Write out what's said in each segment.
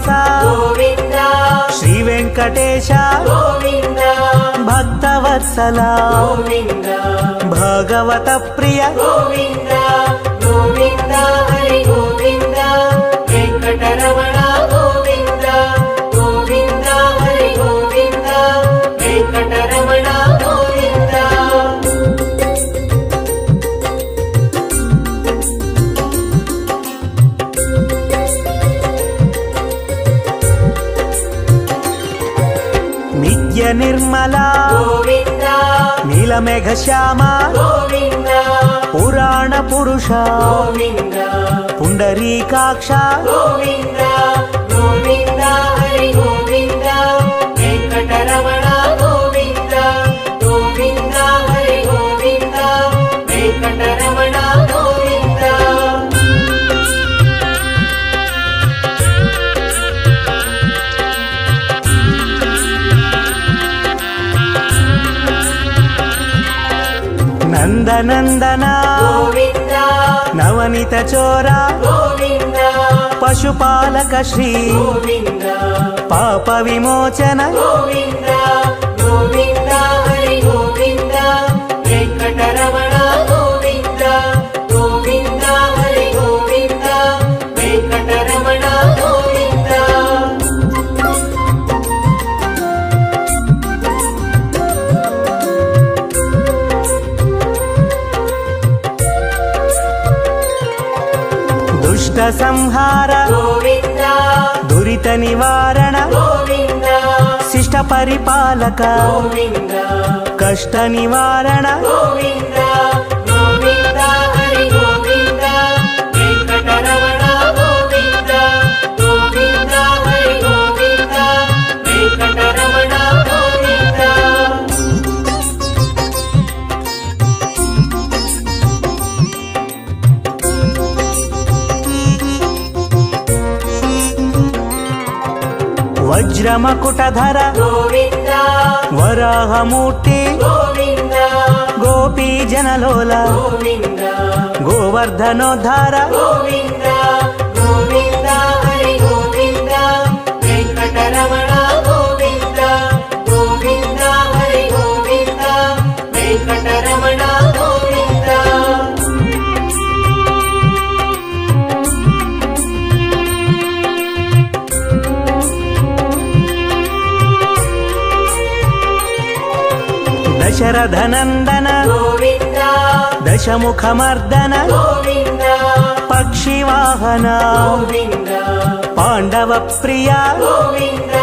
శ్రీనివాస గోవింద శ్రీ వెంకటేశ గోవింద భక్తవత్సల గోవింద భగవత ప్రియ గోవింద గోవింద హరి గోవింద వెంకటరమణ గోవింద గోవింద హరి గోవింద వెంకటరమణ గోవింద నిత్య నిర్మల గోవింద నీలమేఘ శ్యామ గోవింద పురాణ పురుష గోవింద పుండరీకాక్ష గోవింద గోవింద హరి గోవింద వెంకటరమణ గోవింద గోవింద హరి గోవింద వెంకటరమణ గోవింద నందనందన గోవింద నవనిత చోర గోవింద పశుపాలక శ్రీ గోవింద పాప విమోచన గోవింద గోవింద హరి గోవింద వెంకటరమణ గోవింద గోవింద హరి గోవింద వెంకటరమణ గోవింద దుష్ట సంహార గోవింద దురిత నివారణ గోవింద శిష్ట పరిపాలక గోవింద కష్ట నివారణ గోవింద గోవింద హరి గోవింద వెంకటరమణ గోవింద గోవింద హరి గోవింద వెంకటరమణ గోవింద వజ్రమకుటధర గోవింద వరాహమూర్తి గోవింద గోపీ జనలోల గోవింద గోవర్ధనోద్ధార గోవింద గోవింద హరి గోవింద వెంకటరమణ గోవింద గోవింద హరి గోవింద వెంకటరమణ గోవింద దశరథనందన గోవింద దశముఖమర్దన గోవింద పక్షివాహన గోవింద పాండవ ప్రియ గోవింద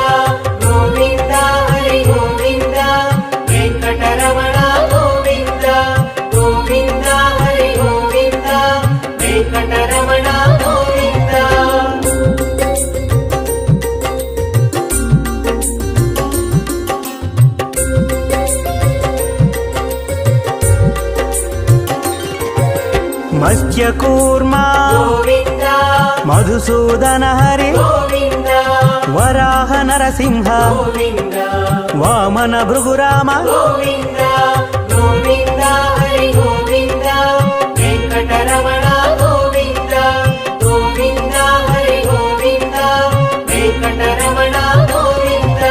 గోవింద హరి గోవింద వెంకటరమణ గోవింద గోవింద హరి గోవింద వెంకటరమణ గోవింద మత్స్యకూర్మ గోవింద మధుసూదన హరి గోవింద వరాహ నరసింహ గోవింద వామన భృగురామ గోవింద గోవింద హరి గోవింద వెంకటరమణ గోవింద గోవింద హరి గోవింద వెంకటరమణ గోవింద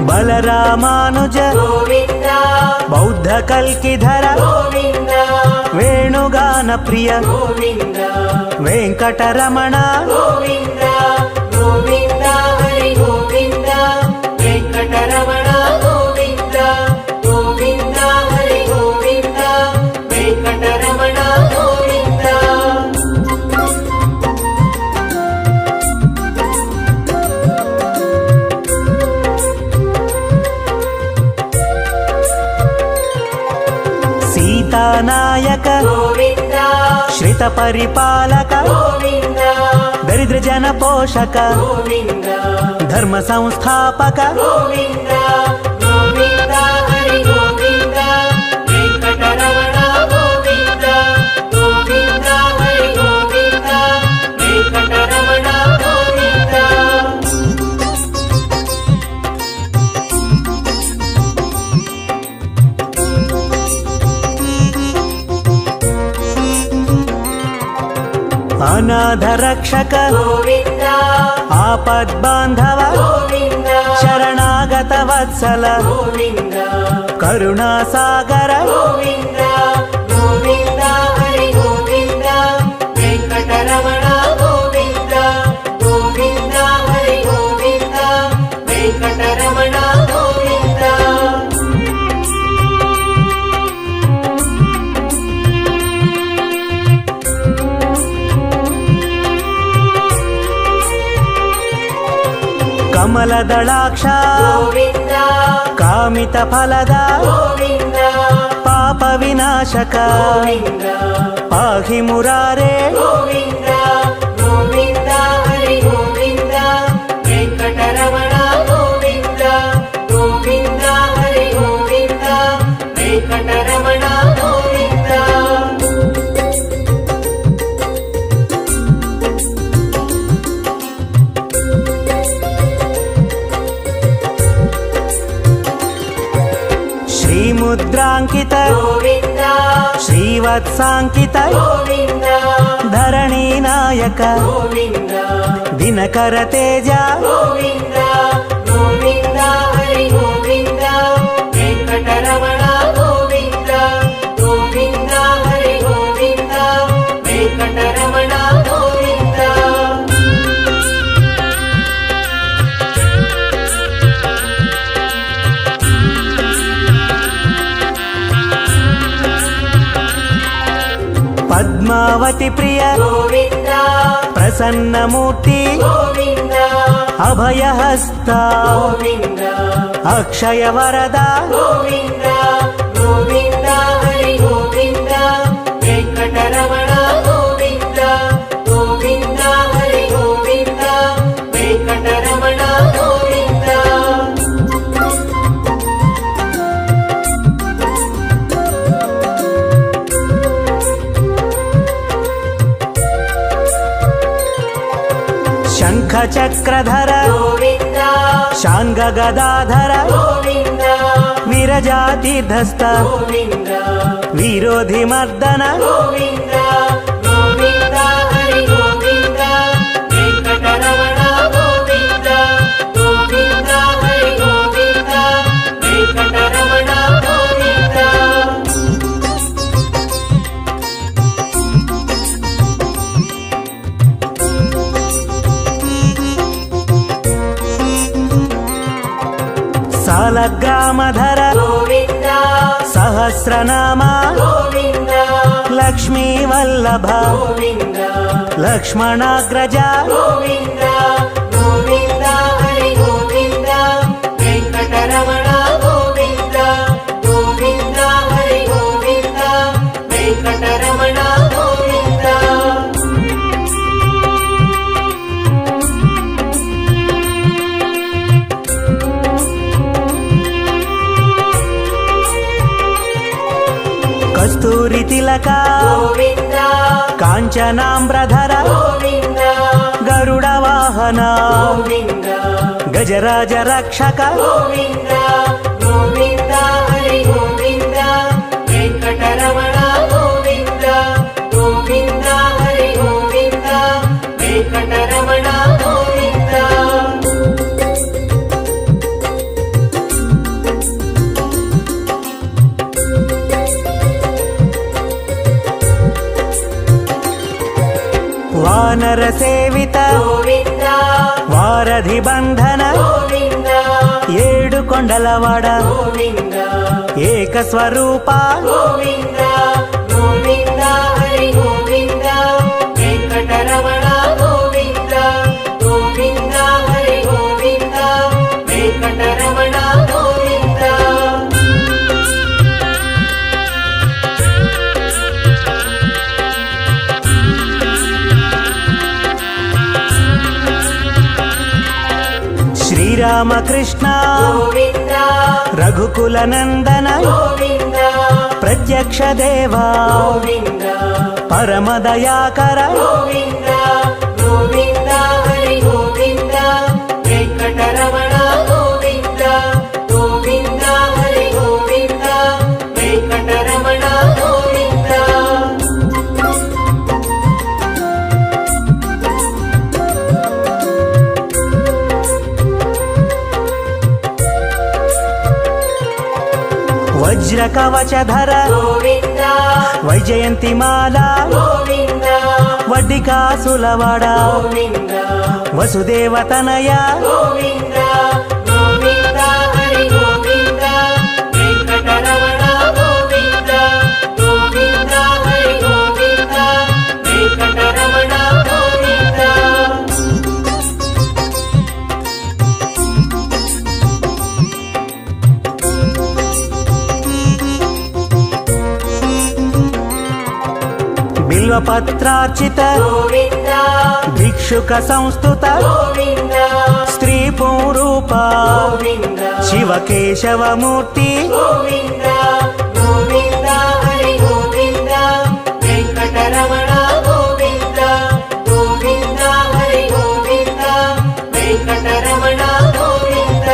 బలరామానుజ గోవింద బౌద్ధ కల్కిధర గోవింద వేణుగాన ప్రియ గోవింద వెంకటరమణ గోవింద గోవింద హరి గోవింద వెంకటరమణ గోవింద గోవింద హరి గోవింద వెంకటరమణ గోవింద సీతానాయక గోవింద శ్రిత పరిపాలక గోవింద దరిద్ర జన పోషక గోవింద ధర్మ సంస్థాపక గోవింద గోవింద హరి గోవింద వెంకటరమణ గోవింద గోవింద హరి గోవింద వెంకటరమణ గోవింద ಅನಾಥ ರಕ್ಷಕ ಗೋವಿಂದ ಆಪದ್ಬಾಂಧವ ಗೋವಿಂದ ಶರಣಾಗತ ವತ್ಸಲ ಗೋವಿಂದ ಕರುಣಾಸಾಗರ ಗೋವಿಂದ ಗೋವಿಂದ ಹರಿ ಗೋವಿಂದ ವೆಂಕಟರಮಣ ಗೋವಿಂದ ಗೋವಿಂದ ಹರಿ ಗೋವಿಂದ ವೆಂಕಟರಮಣ ಗೋವಿಂದ ಕಮಲದಳಾಕ್ಷ ಗೋವಿಂದ ಕಾಮಿತ ಫಲದ ಗೋವಿಂದ ಪಾಪ ವಿನಾಶಕ ಗೋವಿಂದ ಪಾಹಿ ಮುರಾರೇ ಗೋವಿಂದ ಗೋವಿಂದ ಹರಿ ಗೋವಿಂದ ವೆಂಕಟರಮಣ ಗೋವಿಂದ ಗೋವಿಂದ ಹರಿ ಗೋವಿಂದ ವೆಂಕಟರಮಣ ಗೋವಿಂದ ಶ್ರೀಮುದ್ರಾಂಕಿತ ಗೋವಿಂದ ಶ್ರೀವತ್ಸಾಂಕಿತ ಗೋವಿಂದ ಧರಣಿ ನಾಯಕ ಗೋವಿಂದ ದಿನಕರ ತೇಜ ಗೋವಿಂದ ಗೋವಿಂದ ಹರಿ ಗೋವಿಂದ ವೆಂಕಟರಮಣ ಗೋವಿಂದ ಗೋವಿಂದ ಹರಿ ಗೋವಿಂದ ವೆಂಕಟರಮಣ ಗೋವಿಂದ ಪದ್ಮಾವತಿ ಪ್ರಿಯ ಗೋವಿಂದ ಪ್ರಸನ್ನ ಮೂರ್ತಿ ಗೋವಿಂದ ಅಭಯ ಹಸ್ತ ಗೋವಿಂದ ಅಕ್ಷಯ ವರದ ಗೋವಿಂದ ಗೋವಿಂದ ಹರಿ ಗೋವಿಂದ ವೆಂಕಟರಮಣ ಗೋವಿಂದ ಗೋವಿಂದ ಹರಿ ಗೋವಿಂದ ವೆಂಕಟರಮಣ ಗೋವಿಂದ ಶಂಖ ಚಕ್ರಧರ ಗೋವಿಂದ ಶಾಂಗ ಗದಾಧರ ಗೋವಿಂದ ವಿರಜಾತೀರ್ಧಸ್ಥ ಗೋವಿಂದ ವಿರೋಧಿ ಮರ್ದನ ಗೋವಿಂದ ಗೋವಿಂದ ಹರಿ ಗೋವಿಂದ ವೆಂಕಟರಮಣ ಗೋವಿಂದ ಗೋವಿಂದ ಹರಿ ಗೋವಿಂದ ವೆಂಕಟರಮಣ ಗೋವಿಂದ ಸಾಲಗ್ರಾಮಧರ ಗೋವಿಂದ ಸಹಸ್ರನಾಮ ಗೋವಿಂದ ಲಕ್ಷ್ಮೀ ವಲ್ಲಭ ಗೋವಿಂದ ಲಕ್ಷ್ಮಣಾಗ್ರಜ ಗೋವಿಂದ ಗೋವಿಂದ ಹರಿ ಗೋವಿಂದ ವೆಂಕಟರಮಣ ಗೋವಿಂದ ಗೋವಿಂದ ಹರಿ ಗೋವಿಂದ ವೆಂಕಟರಮಣ ಗೋವಿಂದ ಕಸ್ತೂರಿ ತಿಲಕ ಗೋವಿಂದ ಕಾಂಚನಾಂಬ್ರಧರ ಗೋವಿಂದ ಗರುಡ ವಾಹನ ಗೋವಿಂದ ಗಜರಾಜ ರಕ್ಷಕ ಗೋವಿಂದ ಗೋವಿಂದ ಹರಿ ಗೋವಿಂದ ವೆಂಕಟರಮಣ ಗೋವಿಂದ ಗೋವಿಂದ ಹರಿ ಗೋವಿಂದ ವೆಂಕಟರಮಣ ಗೋವಿಂದ ವಾನರ ಸೇವಿತ ಗೋವಿಂದ ವಾರಧಿ ಬಂಧನ ಗೋವಿಂದ ಏಳು ಕೊಂಡಲವಾಡ ಗೋವಿಂದ ಏಕ ಸ್ವರೂಪ ಗೋವಿಂದ ಗೋವಿಂದ ಹರಿ ಗೋವಿಂದ ವೆಂಕಟರಮಣ ಗೋವಿಂದ ಗೋವಿಂದ ಹರಿ ಗೋವಿಂದ ವೆಂಕಟರಮಣ ಗೋವಿಂದ ಶ್ರೀರಾಮಕೃಷ್ಣ ಗೋವಿಂದ ರಘುಕುಲ ನಂದನ ಗೋವಿಂದ ಪ್ರತ್ಯಕ್ಷ ದೇವ ಗೋವಿಂದ ಪರಮ ದಯಾಕರ ಗೋವಿಂದ ಗೋವಿಂದ ಹರಿ ಗೋವಿಂದ ವೆಂಕಟರಮಣ ಗೋವಿಂದ ಗೋವಿಂದ ಹರಿ ಗೋವಿಂದ ವೆಂಕಟರಮಣ ಗೋವಿಂದ వజ్ర కవచధర గోవింద వైజయంతిమాల గోవింద వడ్డికాసులవాడ గోవింద వసుదేవతనయ గోవింద గోవింద హరి గోవింద వెంకటరమణ గోవింద గోవింద హరి గోవింద వెంకటరమణ గోవింద బిల్వపత్రార్చిత గోవింద భిక్షుక సంస్థుత గోవింద స్త్రీ పూరూప గోవింద శివకేశవమూర్తి గోవింద గోవింద హరి గోవింద వెంకటరమణ గోవింద గోవింద హరి గోవింద వెంకటరమణ గోవింద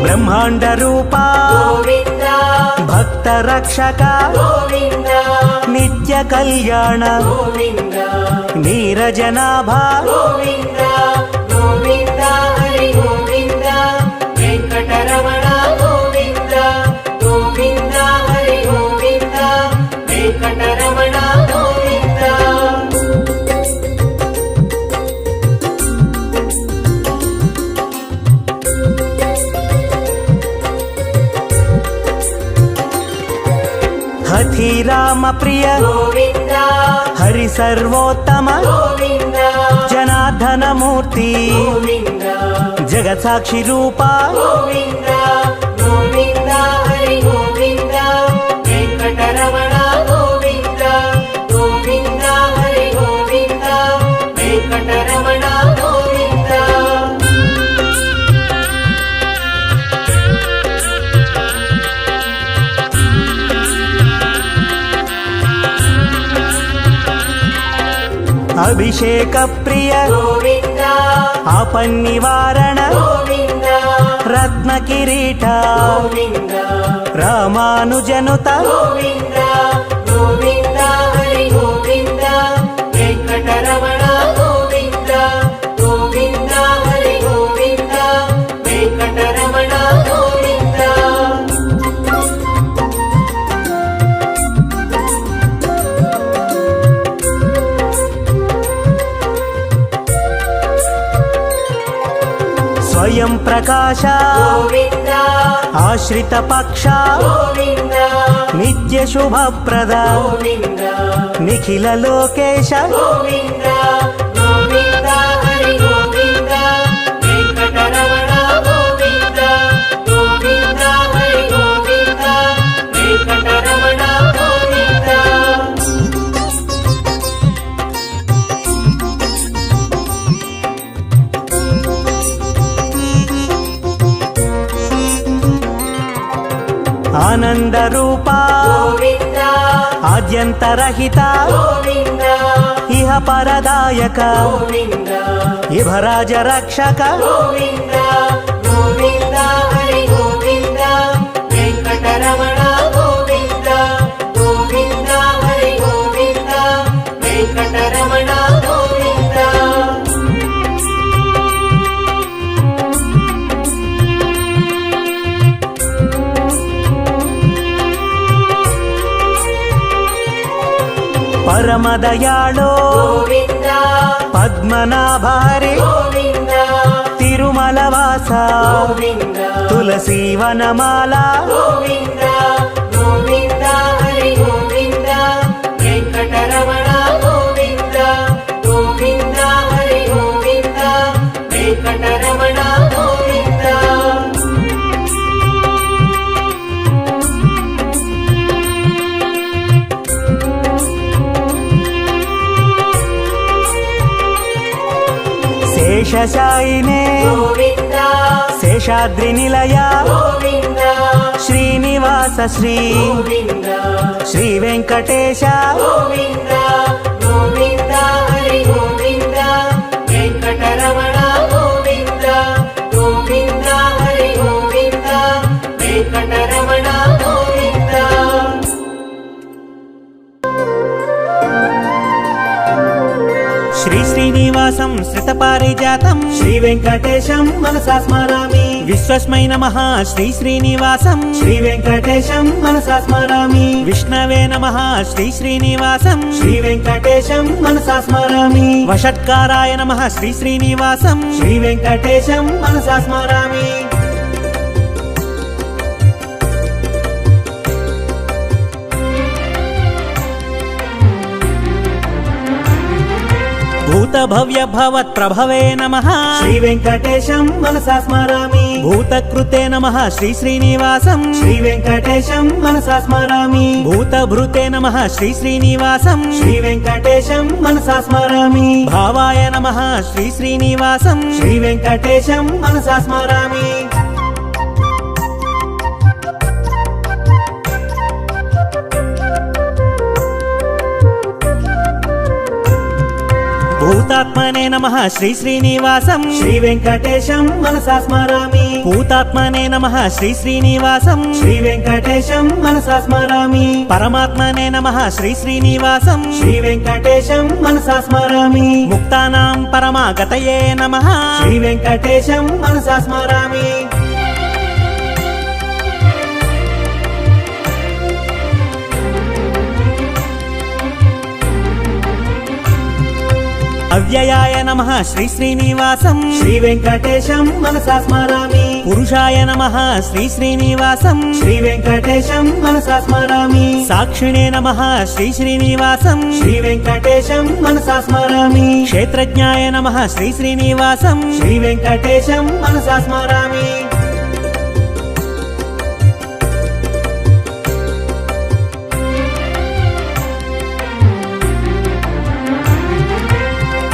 బ్రహ్మాండ రూప గోవింద భక్త రక్షక గోవింద నిత్య కళ్యాణ గోవింద నీరజనాభ గోవింద గోవింద హరి గోవింద వెంకటరమణ గోవింద గోవింద హరి గోవింద వెంకటరమణ గోవింద హఠి రామ ప్రియ గోవింద హరి సర్వోత్తమ గోవింద జనార్దన మూర్తి గోవింద జగత్సాక్షి రూప గోవింద గోవింద హరి గోవింద వెంకటరమణ గోవింద గోవింద హరి గోవింద వెంకటరమణ గోవింద అభిషేక ప్రియ గోవింద ఆపన్నివారణ గోవింద రత్న కిరీట గోవింద రామానుజనుత గోవింద గోవింద హరి గోవింద వెంకటరమణ గోవింద గోవింద హరి గోవింద వెంకటరమణ గోవింద స్వయం ప్రకాశ గోవింద ఆశ్రిత పక్ష గోవింద నిత్య శుభప్రద గోవింద నిఖిల లోకేశ గోవింద గోవింద హరి గోవింద వెంకటరమణ గోవింద గోవింద హరి గోవింద వెంకటరమణ గోవింద ఆనంద రూప గోవింద ఆద్యంతరహిత గోవింద ఇహ పరదాయక గోవింద ఇభరాజ రక్షక గోవింద గోవింద హరి గోవింద వెంకటరమణ గోవింద గోవింద హరి గోవింద వెంకటరమణ గోవింద పరమదయాళో గోవింద పద్మనాభారి గోవింద తిరుమలవాస గోవింద తులసీవనమాల గోవింద గోవింద హరి గోవింద వెంకటరమణ గోవింద గోవింద హరి గోవింద వెంకటరమణ గోవింద శేషశాయినే గోవింద శేషాద్రి నిలయ గోవింద శ్రీనివాస శ్రీ గోవింద శ్రీ వెంకటేశ గోవింద గోవింద హరి గోవింద వెంకటరమణ గోవింద గోవింద హరి గోవింద వెంకటరమణ గోవింద శ్రీనివాసం శ్రితపారిజాతం శ్రీ వెంకటేశం మనసా స్మరామి విశ్వస్మై నమః శ్రీ శ్రీనివాసం శ్రీ వెంకటేశం మనసా స్మరామి విష్ణవే నమః శ్రీ శ్రీనివాసం శ్రీ వెంకటేశం మనసా స్మరామి వషట్కారాయ నమః శ్రీ శ్రీనివాసం శ్రీ వెంకటేశం మనసా స్మరామి భూత భవ్య భవత్ ప్రభవే నమః శ్రీ వెంకటేశం మనసా స్మరామి భూతకృతే నమః శ్రీ శ్రీనివాసం శ్రీ వెంకటేశం మనసా స్మరామి భూతభృతే నమః శ్రీ శ్రీనివాసం శ్రీ వెంకటేశం మనసా స్మరామి భావాయ నమః శ్రీ శ్రీనివాసం శ్రీ వెంకటేశం మనసా స్మరామి భూతాత్మనే నమః శ్రీ శ్రీనివాసం శ్రీ వెంకటేశం మనసా స్మరామి భూతాత్మనే నమః శ్రీ శ్రీనివాసం శ్రీ వెంకటేశం మనసా స్మరామి పరమాత్మనే నమః శ్రీ శ్రీనివాసం శ్రీ వెంకటేశం మనసా స్మరామి ముక్తానాం పరమాగతయే నమః శ్రీ వెంకటేశం మనసా స్మరామి అవ్యయాయ నమః శ్రీ శ్రీనివాసం శ్రీ వెంకటేశం మనసా స్మరామి పురుషాయ నమః శ్రీ శ్రీనివాసం శ్రీ వెంకటేశం మనసా స్మరామి సాక్షిణే నమః శ్రీ శ్రీనివాసం శ్రీ వెంకటేశం మనసా స్మరామి క్షేత్రజ్ఞాయ నమః శ్రీ శ్రీనివాసం శ్రీ వెంకటేశం మనసా స్మరామి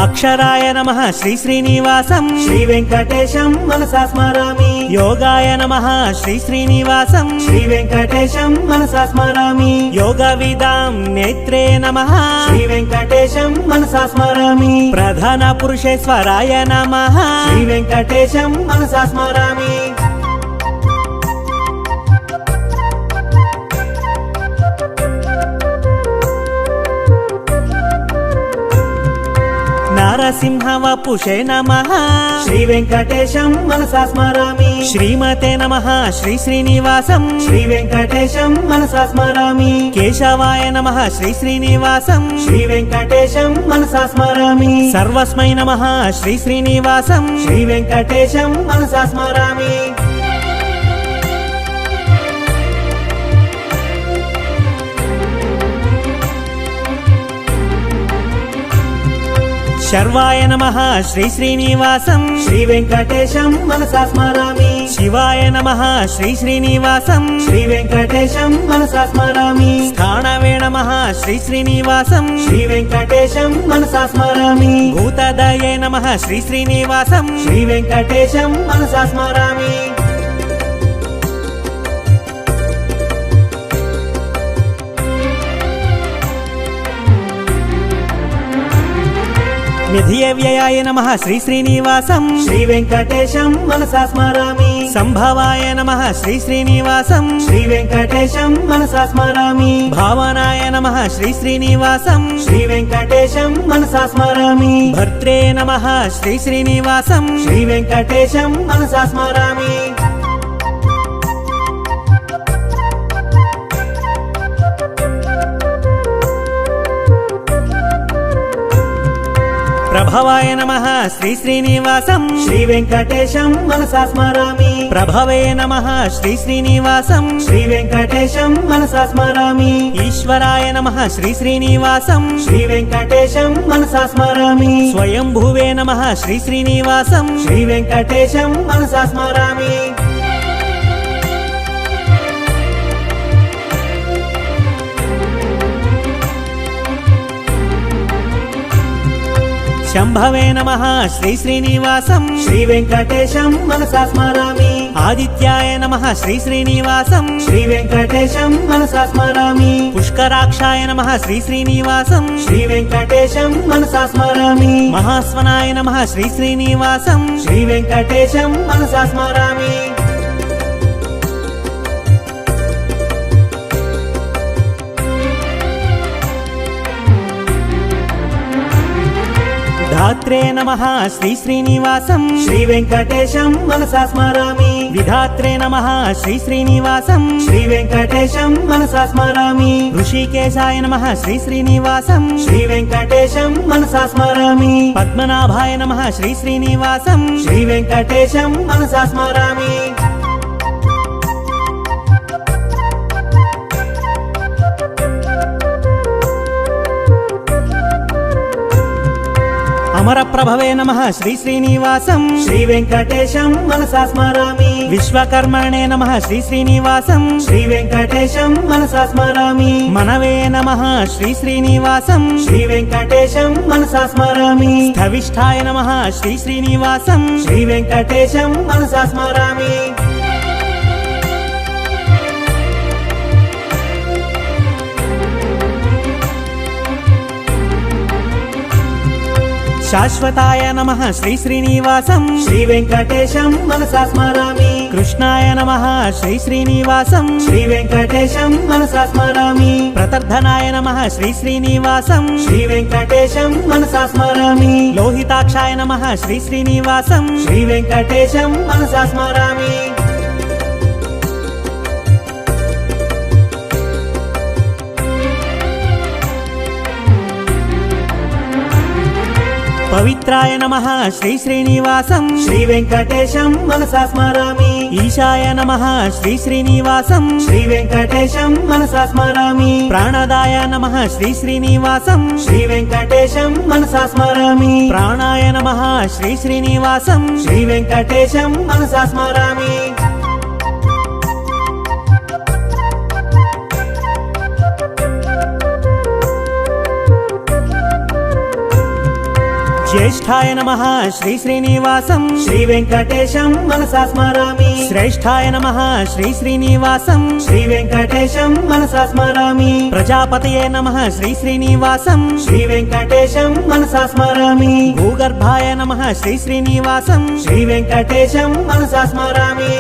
అక్షరాయ నమః శ్రీ శ్రీనివాసం శ్రీ వెంకటేశం మనసా స్మరామి యోగాయ నమః శ్రీ శ్రీనివాసం శ్రీ వెంకటేశం మనసా స్మరామి యోగవిదాం నేత్రే నమః శ్రీ వెంకటేశం మనసా స్మరామి ప్రధాన పురుషేశ్వరాయ నమః శ్రీ వెంకటేశం మనసా స్మరామి నరసింహ వపుషే నమః శ్రీ వెంకటేశం మనసా స్మరామి శ్రీమతే నమః శ్రీ శ్రీనివాసం శ్రీ వెంకటేశం మనసా స్మరామి కేశవాయ నమః శ్రీ శ్రీనివాసం శ్రీ వెంకటేశం మనసా స్మరామి సర్వస్మై నమః శ్రీ శ్రీనివాసం శ్రీ వెంకటేశం మనసా స్మరామి శర్వాయ నమః శ్రీ శ్రీనివాసం శ్రీ వెంకటేశం మనసా స్మరామి శివాయ నమః శ్రీ శ్రీనివాసం శ్రీ వెంకటేశం మనసా స్మరామి స్థానవే నమః శ్రీ శ్రీనివాసం శ్రీ వెంకటేశం మనసా స్మరామి భూతదయే నమః శ్రీ శ్రీనివాసం శ్రీ వెంకటేశం మనసా స్మరామి నిధియవ్యయాయ నమః శ్రీ శ్రీనివాసం శ్రీ వెంకటేశం మనసా స్మరామి సంభవాయ నమః శ్రీ శ్రీనివాసం శ్రీ వెంకటేశం మనసా స్మరామి భావనాయ నమః శ్రీ శ్రీనివాసం శ్రీ వెంకటేశం మనసా స్మరామి భర్త్రే నమః శ్రీ శ్రీనివాసం శ్రీ వెంకటేశం మనసా స్మరామి ప్రభవాయ నమః శ్రీ శ్రీనివాసం శ్రీ వెంకటేశం మనసా స్మరామి ప్రభవే నమః శ్రీ శ్రీనివాసం శ్రీ వెంకటేశం మనసా స్మరామి ఈశ్వరాయ నమః శ్రీ శ్రీనివాసం శ్రీ వెంకటేశం మనసా స్మరామి స్వయంభువే నమః శ్రీ శ్రీనివాసం శ్రీ వెంకటేశం మనసా స్మరామి శంభవే నమః శ్రీ శ్రీనివాసం శ్రీ వెంకటేశం మనసా స్మరామి ఆదిత్యాయ నమః శ్రీ శ్రీనివాసం శ్రీ వెంకటేశం మనసా స్మరామి పుష్కరాక్షాయ నమః శ్రీ శ్రీనివాసం శ్రీ వెంకటేశం మనసా స్మరామి మహాస్వనాయ నమః శ్రీ శ్రీనివాసం శ్రీ వెంకటేశం మనసా స్మరామి ధాత్రే నమః శ్రీ శ్రీనివాసం శ్రీ వెంకటేశం మనసా స్మరామి విధాత్రే నమః శ్రీ శ్రీనివాసం శ్రీ వెంకటేశం మనసా స్మరామి ఋషికేశాయ నమః శ్రీ శ్రీనివాసం శ్రీ వెంకటేశం మనసా స్మరామి పద్మనాభాయ నమః శ్రీ శ్రీనివాసం శ్రీ వెంకటేశం మనసా స్మరామి అమర ప్రభవే నమః శ్రీ శ్రీనివాసం శ్రీ వెంకటేశం మనసా స్మరామి విశ్వకర్మణే నమః శ్రీ శ్రీనివాసం శ్రీ వెంకటేశం మనసా స్మరామి మనవే నమః శ్రీ శ్రీనివాసం శ్రీ వెంకటేశం మనసా స్మరామి స్థవిష్ఠాయ నమః శ్రీ శ్రీనివాసం శ్రీ వెంకటేశం మనసా స్మరామి శాశ్వతాయ నమః శ్రీ శ్రీనివాసం శ్రీ వెంకటేశం మనసా స్మరామి కృష్ణాయ నమః శ్రీ శ్రీనివాసం శ్రీ వెంకటేశం మనసా స్మరామి ప్రతర్ధనాయ నమః శ్రీ శ్రీనివాసం శ్రీ వెంకటేశం మనసా స్మరామి లోహితాక్షాయ నమః శ్రీ శ్రీనివాసం శ్రీ వెంకటేశం మనసా స్మరామి పవిత్రాయ నమః శ్రీ శ్రీనివాసం శ్రీ వెంకటేశం మనసా స్మరామి ఈశాయ నమః శ్రీ శ్రీనివాసం శ్రీ వెంకటేశం మనసా స్మరామి ప్రాణదాయ నమః శ్రీ శ్రీనివాసం శ్రీ వెంకటేశం మనసా స్మరామి ప్రాణాయ నమః శ్రీ శ్రీనివాసం శ్రీ వెంకటేశం మనసా స్మరామి జ్యేష్ఠాయ నమః శ్రీ శ్రీనివాసం శ్రీ వెంకటేశం మనసా స్మరామి శ్రేష్ఠాయ నమః శ్రీ శ్రీనివాసం శ్రీ వెంకటేశం మనసా స్మరామి ప్రజాపతయే నమః శ్రీ శ్రీనివాసం శ్రీ వెంకటేశం మనసా స్మరామి భూగర్భాయ నమః శ్రీ శ్రీనివాసం శ్రీ వెంకటేశం మనసా స్మరామి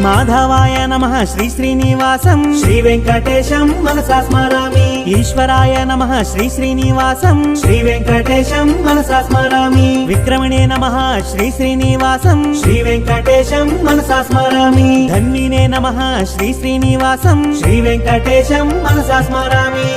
మాధవాయ నమః శ్రీ శ్రీనివాసం శ్రీ వెంకటేశం మనసా స్మరామి ఈశ్వరాయ నమః శ్రీ శ్రీనివాసం శ్రీ వెంకటేశం మనసా స్మరామి విక్రమణే నమః శ్రీ శ్రీనివాసం శ్రీ వెంకటేశం మనసా స్మరామి ధన్వినే నమః శ్రీ శ్రీనివాసం శ్రీ వెంకటేశం మనసా స్మరామి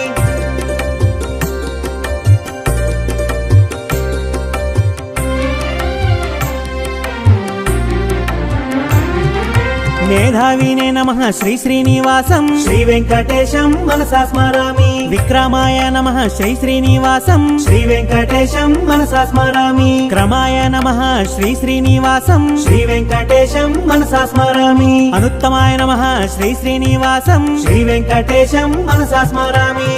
మేధావినే నమః శ్రీ శ్రీనివాసం శ్రీ వెంకటేశం మనసా స్మరామి విక్రమాయ నమః శ్రీ శ్రీనివాసం శ్రీ వెంకటేశం మనసా స్మరామి క్రమాయ నమః శ్రీ శ్రీనివాసం శ్రీ వెంకటేశం మనసా స్మరామి అనుత్తమాయ నమః శ్రీ శ్రీనివాసం శ్రీ వెంకటేశం మనసా స్మరామి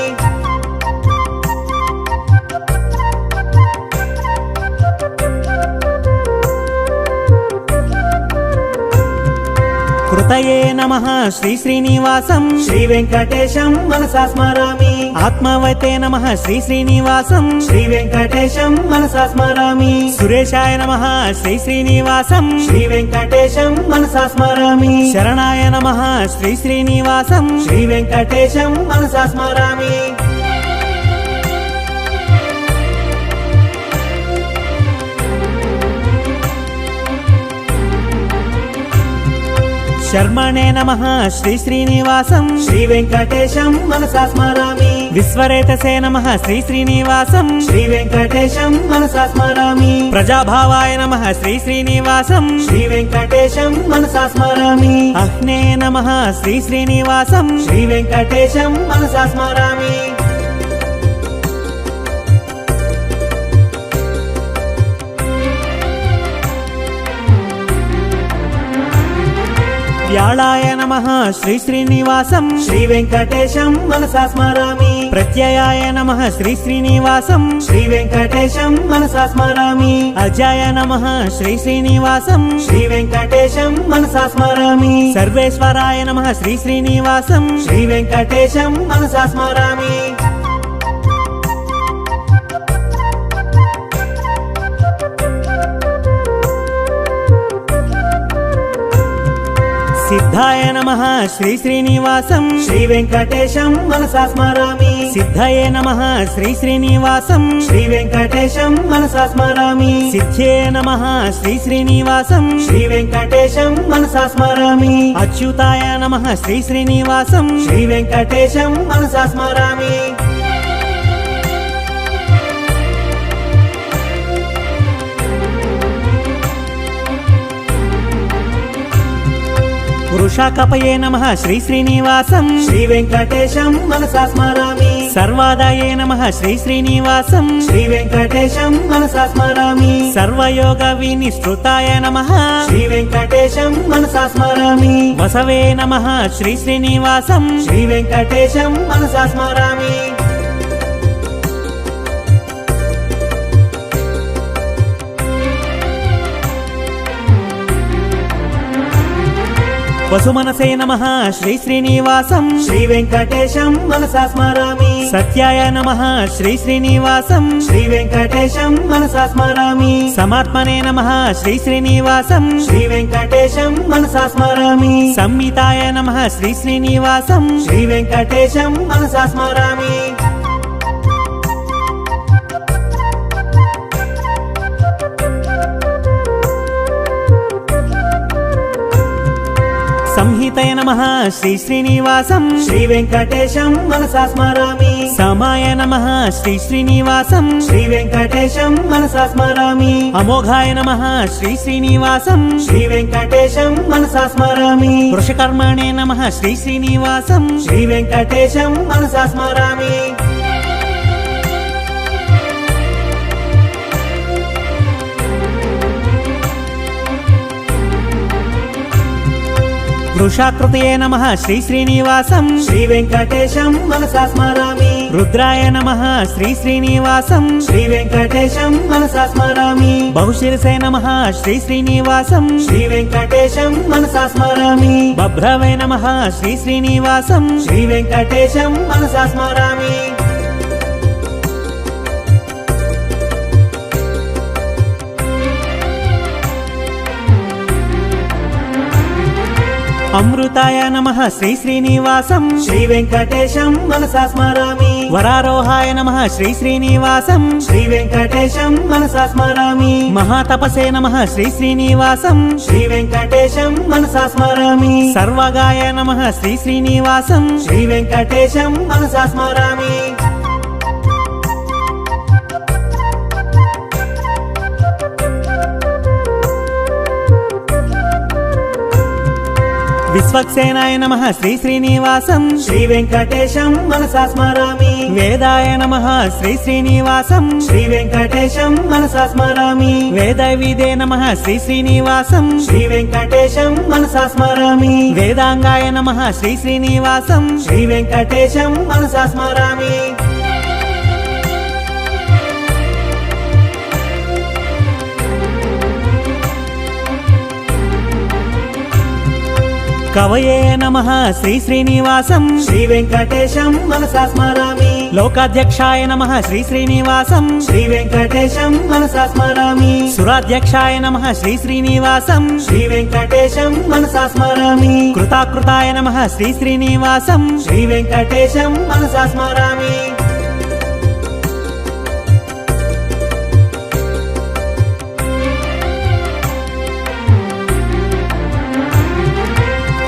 కృతయే నమః శ్రీ శ్రీనివాసం శ్రీ వెంకటేశం మనసా స్మరామి ఆత్మవతే నమః శ్రీ శ్రీనివాసం శ్రీ వెంకటేశం మనసా స్మరామి సురేశాయ నమః శ్రీ శ్రీనివాసం శ్రీ వెంకటేశం మనసా స్మరామి శరణాయ నమః శ్రీ శ్రీనివాసం శ్రీ వెంకటేశం మనసా స్మరామి శర్మణే నమః శ్రీ శ్రీనివాసం శ్రీ వెంకటేశం మనసా స్మరామి విశ్వరేతసే నమః శ్రీ శ్రీనివాసం శ్రీ వెంకటేశం మనసా స్మరామి ప్రజాభావాయ నమః శ్రీ శ్రీనివాసం శ్రీ వెంకటేశం మనసా స్మరామి అహ్నే నమః శ్రీ శ్రీనివాసం శ్రీ వెంకటేశం మనసా స్మరామి వ్యాళాయ నమః శ్రీ శ్రీనివాసం శ్రీ వెంకటేశం మనసా స్మరామి ప్రత్యయాయ నమః శ్రీ శ్రీనివాసం శ్రీ వెంకటేశం మనసా స్మరామి అజాయ నమః శ్రీ శ్రీనివాసం శ్రీ వెంకటేశం మనసా స్మరామి సర్వేశ్వరాయ నమః శ్రీ శ్రీనివాసం శ్రీ వెంకటేశం మనసా స్మరామి బుద్ధాయ నమః శ్రీ శ్రీనివాసం శ్రీ వెంకటేశం మనసా స్మరామి సిద్ధయే నమః శ్రీ శ్రీనివాసం శ్రీ వెంకటేశం మనసా స్మరామి సిద్ధ్యే నమః శ్రీ శ్రీనివాసం శ్రీ వెంకటేశం మనసా స్మరామి అచ్యుతాయ నమః శ్రీ శ్రీనివాసం శ్రీ వెంకటేశం మనసా స్మరామి వృషాకపయే నమః శ్రీ శ్రీనివాసం శ్రీ వెంకటేశం మనసా స్మరామి సర్వాదాయే నమః శ్రీ శ్రీనివాసం శ్రీ వెంకటేశం మనసా స్మరామి సర్వయోగ వినిష్ఠృతాయ నమః శ్రీ వెంకటేశం మనసా స్మరామి వసవే నమః శ్రీ శ్రీనివాసం శ్రీ వెంకటేశం మనసా స్మరామి వసుమనసే నమః శ్రీ శ్రీనివాసం శ్రీ వెంకటేశం మనసా స్మరామి సత్యాయ నమః శ్రీ శ్రీనివాసం శ్రీ వెంకటేశం మనసా స్మరామి సమాత్మనే నమః శ్రీ శ్రీనివాసం శ్రీ వెంకటేశం మనసా స్మరామి సంహితాయ నమః శ్రీ శ్రీనివాసం శ్రీ వెంకటేశం మనసా స్మరామి సంహితయ నమః శ్రీ శ్రీనివాసం శ్రీ వెంకటేశం మనసా స్మరామి సమాయ నమః శ్రీ శ్రీనివాసం శ్రీ వెంకటేశం మనసా స్మరామి అమోఘాయ నమః శ్రీ శ్రీనివాసం శ్రీ వెంకటేశం మనసా స్మరామి వృషకర్మణే నమః శ్రీ శ్రీనివాసం శ్రీ వెంకటేశం మనసా స్మరామి వృషాకృతయే నమః శ్రీ శ్రీనివాసం శ్రీ వెంకటేశం మనసా స్మరామి రుద్రాయ నమః శ్రీ శ్రీనివాసం శ్రీ వెంకటేశం మనసా స్మరామి బహుశిరసే నమః శ్రీ శ్రీనివాసం శ్రీ వెంకటేశం మనసా స్మరామి బభ్రవే నమః శ్రీ శ్రీనివాసం శ్రీ వెంకటేశం మనసా స్మరామి అమృతాయ నమః శ్రీ శ్రీనివాసం శ్రీ వెంకటేశం మనసా స్మరామి వరారోహాయ నమః శ్రీ శ్రీనివాసం శ్రీ వెంకటేశం మనసా స్మరామి మహాతపసే నమః శ్రీ శ్రీనివాసం శ్రీ వెంకటేశం మనసా స్మరామి సర్వగాయ నమః శ్రీ శ్రీనివాసం శ్రీ వెంకటేశం మనసా స్మరామి విశ్వక్సేనాయ నమః శ్రీ శ్రీనివాసం శ్రీ వెంకటేశం మనసా స్మరామి వేదాయ నమః శ్రీ శ్రీనివాసం శ్రీ వెంకటేశం మనసా స్మరామి వేదవిదే నమః శ్రీ శ్రీనివాసం శ్రీ వెంకటేశం మనసా స్మరామి వేదాంగాయ నమః శ్రీ శ్రీనివాసం శ్రీ వెంకటేశం మనసా స్మరామి కవయే నమః శ్రీ శ్రీనివాసం శ్రీ వెంకటేశం మనసా స్మరామి లోకాధ్యక్షాయ నమః శ్రీ శ్రీనివాసం శ్రీ వెంకటేశం మనసా స్మరామి సురాధ్యక్షాయ నమః శ్రీ శ్రీనివాసం శ్రీ వెంకటేశం మనసా స్మరామి కృతాకృతాయ నమః శ్రీ శ్రీనివాసం శ్రీ వెంకటేశం మనసా స్మరామి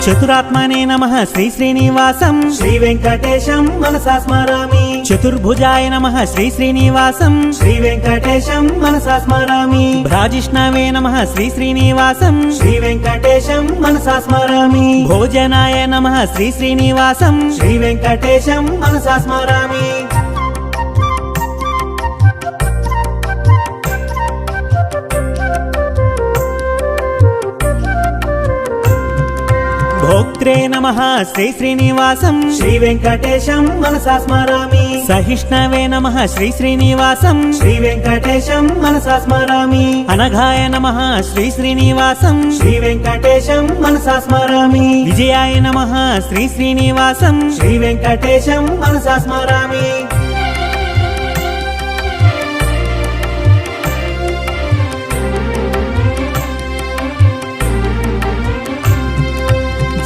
చతురాత్మనే నమః శ్రీ శ్రీనివాసం శ్రీ వెంకటేశం మనసా స్మరామి చతుర్భుజాయ నమః శ్రీ శ్రీనివాసం శ్రీ వెంకటేశం మనసా స్మరామి భ్రాజిష్ణవే నమః శ్రీ శ్రీనివాసం శ్రీ వెంకటేశం మనసా స్మరామి భోజనాయ నమః శ్రీ శ్రీనివాసం శ్రీ వెంకటేశం మనసా స్మరామి భోక్త్రే నమః శ్రీ శ్రీనివాసం శ్రీ వెంకటేశం మనసా స్మరామి సహిష్ణవే నమః శ్రీ శ్రీనివాసం శ్రీ వెంకటేశం మనసా స్మరామి అనఘాయ నమః శ్రీ శ్రీనివాసం శ్రీ వెంకటేశం మనసా స్మరామి విజయాయ నమః శ్రీ శ్రీనివాసం శ్రీ వెంకటేశం మనసా స్మరామి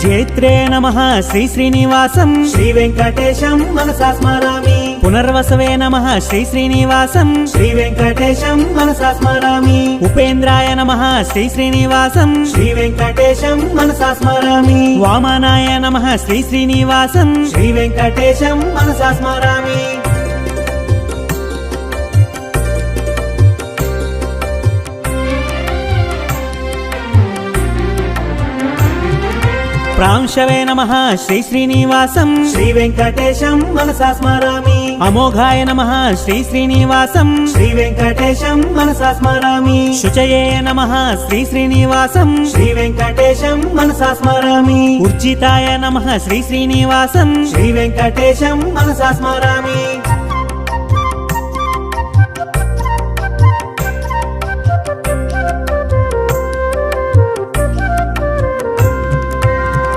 జైత్రే నమః శ్రీ శ్రీనివాసం శ్రీ వెంకటేశం మనసా స్మరామి పునర్వసవే నమః శ్రీ శ్రీనివాసం శ్రీ వెంకటేశం మనసా స్మరామి ఉపేంద్రాయ నమః శ్రీ శ్రీనివాసం శ్రీ వెంకటేశం మనసా స్మరామి వామనాయ నమః శ్రీ శ్రీనివాసం శ్రీ వెంకటేశం మనసా స్మరామి ప్రాంశవే నమః శ్రీ శ్రీనివాసం శ్రీ వెంకటేశం మనసా స్మరామి అమోఘాయ నమః శ్రీ శ్రీనివాసం శ్రీ వెంకటేశం మనసా స్మరామి శుచయే నమః శ్రీ శ్రీనివాసం శ్రీ వెంకటేశం మనసా స్మరామి ఉర్జితాయ నమః శ్రీ శ్రీనివాసం శ్రీ వెంకటేశం మనసా స్మరామి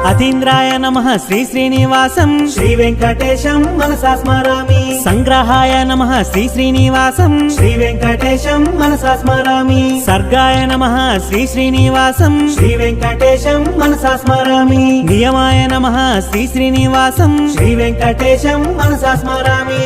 అతీంద్రాయ నమః శ్రీ శ్రీనివాసం శ్రీ వెంకటేశం మనసా స్మరామి సంగ్రహాయ నమః శ్రీ శ్రీనివాసం శ్రీ వెంకటేశం మనసా స్మరామి సర్గాయ నమః శ్రీ శ్రీనివాసం శ్రీ వెంకటేశం మనసా స్మరామి నియమాయ నమః శ్రీ శ్రీనివాసం శ్రీ వెంకటేశం మనసా స్మరామి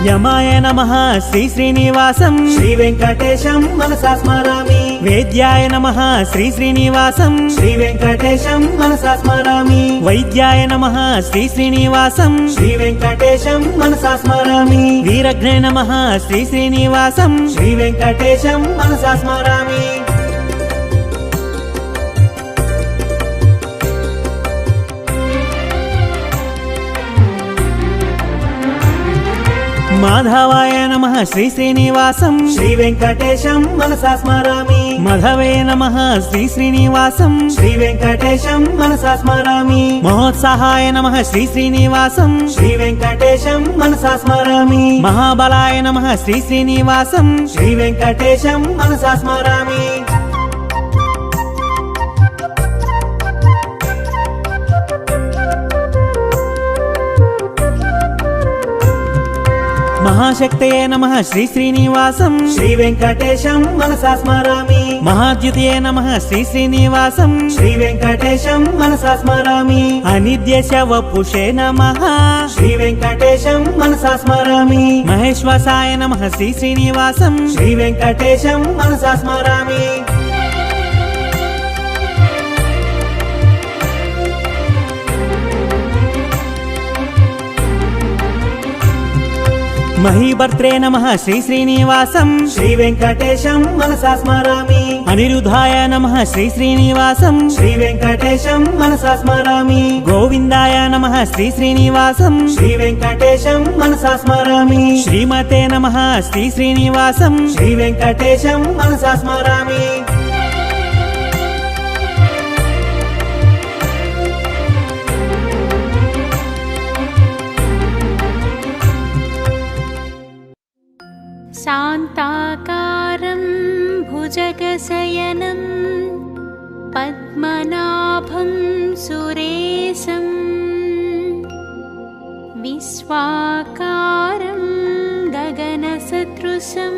యమాయ నమః శ్రీ శ్రీనివాసం శ్రీ వెంకటేశం మనసా స్మరామి వేద్యాయ నమః శ్రీ శ్రీనివాసం శ్రీ వెంకటేశం మనసా స్మరామి వైద్యాయ నమః శ్రీ శ్రీనివాసం శ్రీ వెంకటేశం మనసా స్మరామి వీరఘ్నే నమః శ్రీ శ్రీనివాసం శ్రీ వెంకటేశం మనసా స్మరామి మాధవాయ నమః శ్రీ శ్రీనివాసం శ్రీ వెంకటేశం మనసా స్మరామి మధవే నమః శ్రీ శ్రీనివాసం శ్రీ వెంకటేశం మనసా స్మరామి మహోత్సాహాయ నమః శ్రీ శ్రీనివాసం శ్రీ వెంకటేశం మనసా స్మరామి మహాబలాయ నమః శ్రీ శ్రీనివాసం శ్రీ వెంకటేశం మనసా స్మరామి మహాశక్తయే నమః శ్రీ శ్రీనివాసం శ్రీ వెంకటేశం మనసా స్మరామి మహాద్యుతయే నమః శ్రీ శ్రీనివాసం శ్రీ వెంకటేశం మనసా స్మరామి అనిద్యశ వపుషే నమః శ్రీ వెంకటేశం మనసా స్మరామి మహేశ్వసాయ నమః శ్రీ శ్రీనివాసం శ్రీ వెంకటేశం మనసా స్మరామి మహీభర్త్రే నమః శ్రీ శ్రీనివాసం శ్రీ వెంకటేశం మనసా స్మరామి అనిరుద్ధాయ నమః శ్రీ శ్రీనివాసం శ్రీ వెంకటేశం మనసా స్మరామి గోవిందాయ నమః శ్రీ శ్రీనివాసం శ్రీ వెంకటేశం మనసా స్మరామి శ్రీమతే నమః శ్రీ శ్రీనివాసం శ్రీ వెంకటేశం మనసా స్మరామి शान्ताकारं भुजगशयनं पद्मनाभं सुरेशं विश्वाकारं गगनसदृशं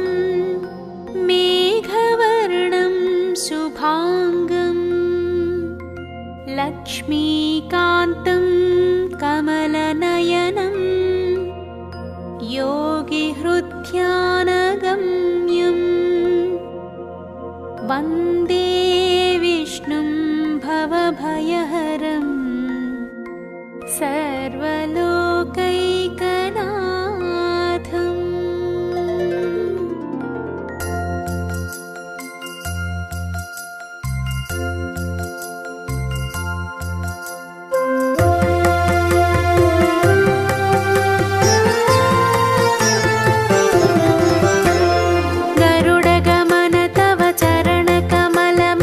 मेघवर्णं शुभाङ्गं लक्ष्मीकान्तं कमलनयनं योगिहृद्ध्यानगम्यं वन्दे विष्णुं भवभयहरं सर्वलोकैकनाथम् गरुडगमन तव चरणकमलम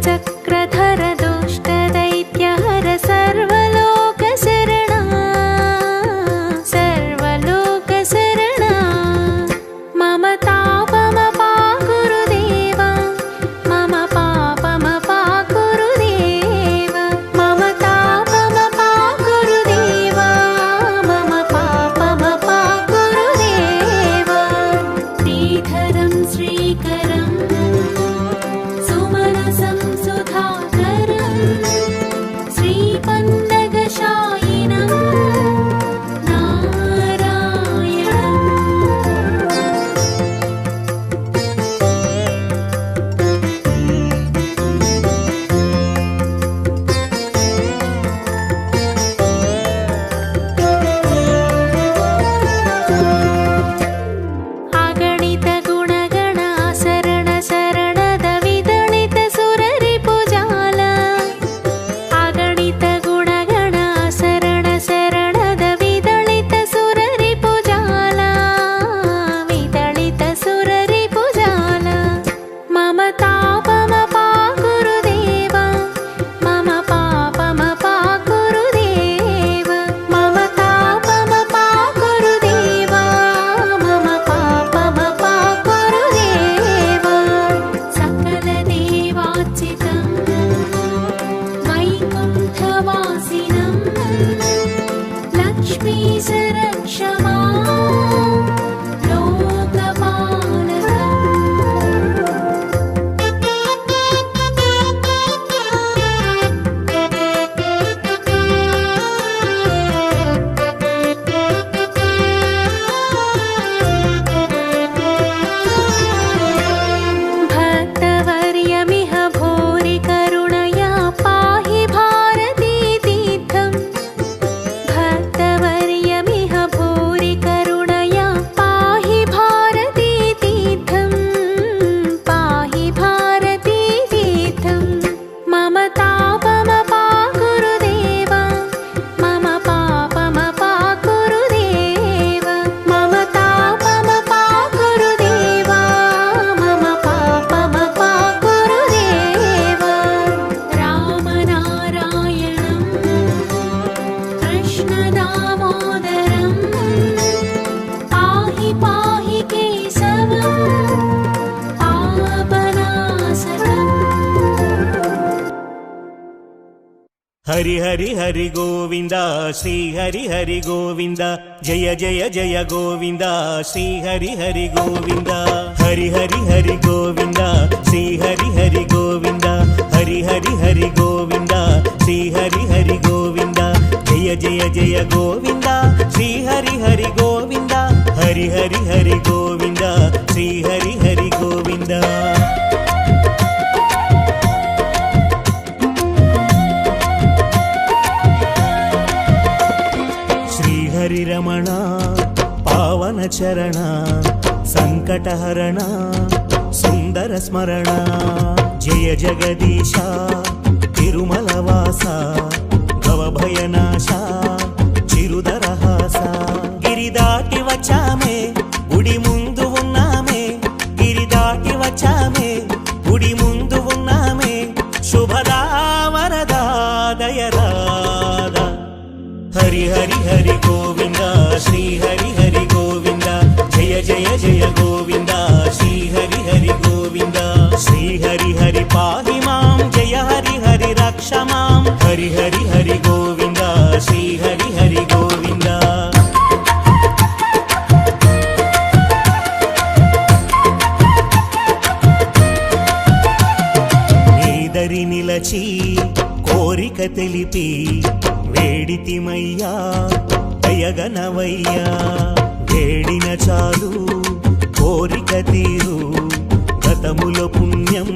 शङ्खचक्रधर दुष्टदैत्यहर सर्वलोकशरणा सर्वलोकशरणा मम तापमपाकुरुदेव मम पापमपाकुरुदेव मम तापमपाकुरुदेव मम पापमपाकुरुदेव श्रीधरं श्रीकरं सुमनसं सुधाकरं श्रीपन्नगशायिनं नारायणम् अगणित गुणगण शरण शरणद विदलित सुररिपुजाल अगणित गुणगण शरण शरणद विदलित सुररिपुजाल विदलित सुररिपुजाल मम तापमपाकुरुदेव मम पापमपाकुरुदेव मम तापमपाकुरुदेव मम पापमपाकुरुदेव सकलदेवार्चितं वैकुण्ठवासिनं लक्ष्मीशरक्ष मां भक्तवर्यमिह भूरि करुणया पाहि भारतीतीर्थम् भक्तवर्यमिह भूरि करुणया पाहि भारतीतीर्थम् पाहि भारतीतीर्थम् मम तापमपाकुरुदेव मम पापमपाकुरुदेव मम तापमपाकुरुदेव मम पापमपाकुरुदेव रामनारायणं कृष्णदामोदरं पाहि पाहि केशवं पापनाशकम् हरि हरि हरि गोविंद श्री हरि हरि गोविंद जय जय जय गोविंद श्री हरि हरि गोविंद हरि हरि हरि गोविंद श्री हरि हरि गोविंद हरि हरि हरि गोविंद श्री हरि हरि गोविंद जय जय जय गोविंद श्री हरि हरि गोविंद हरि हरि हरि गोविंद श्री हरि हरि गोविंद श्रीहरिरमण पावन चरण संकटहरण सुंदर स्मरण जय जगदीश तिरुमलवासा भवभयनाशा चिरुदरहासा गिरिदाटि वचामे गुడి ముందు ఉన్నామే గిరిదాటి వచ్చామే గుడి ముందు ఉన్నామే శుభదా వరదా దయరాదా हरि हरि हरि गोविंद श्री हरि हरि गोविंद जय जय जय गोविंद श्री हरि हरि गोविंद श्री हरि हरि पाहि मां जय हरि हरि रक्ष मां हरि हरि हरि गोविंद श्री हरि हरि गोविंद నీదరి నిలచి కోరిక తెలిపి వేడితిమయ్యా దయగనవయ్యా వేడిన చాలు కోరిక తీరు గతముల పుణ్యం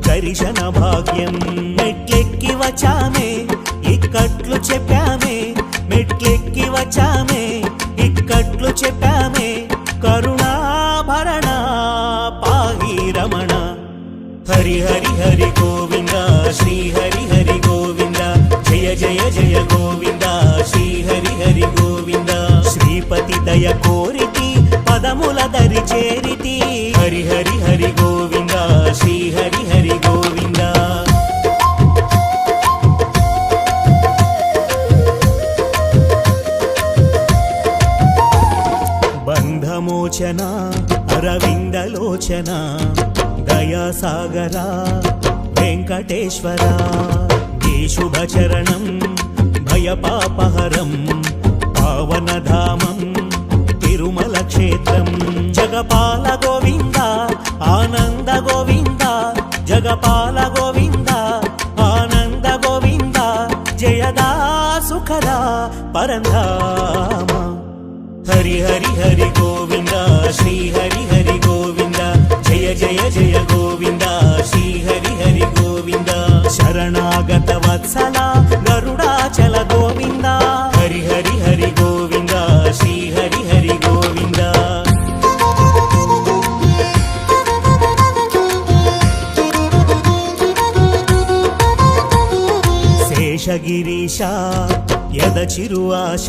దర్శన భాగ్యం మెట్లెక్కి వచ్చామే ఇక్కట్లు చెప్పామే మెట్లెక్కి వచ్చామే ఇక్కట్లు చెప్పామే కరుణాభరణ పాహి రమణ हरि हरि हरि गोविंद श्री हरि हरि गोविंद जय जय जय गोविंद श्री हरि हरि गोविंद श्रीपति दय कोरिति पदमुल दरि चेरिति हरि हरि हरि गोविंद श्री हरि हरि गोविंद సాగరా వెంకటేశ్వర నీ శుభచరణం భయపాపహరం పావనధామం తిరుమల క్షేత్రం జగపాల గోవింద ఆనంద గోవింద జగపాల గోవింద ఆనంద గోవింద జయదా సుఖదా పరంధామ హరి హరి హరి గోవింద శ్రీ హరి హరి గోవింద జయ జయ జయ గోవింద శ్రీ హరి హరి గోవింద శరణాగత వత్సల గరుడాచల గోవింద హరి హరి హరి గోవింద శ్రీ హరి హరి గోవింద శేషగిరీశ యద చిరువాశ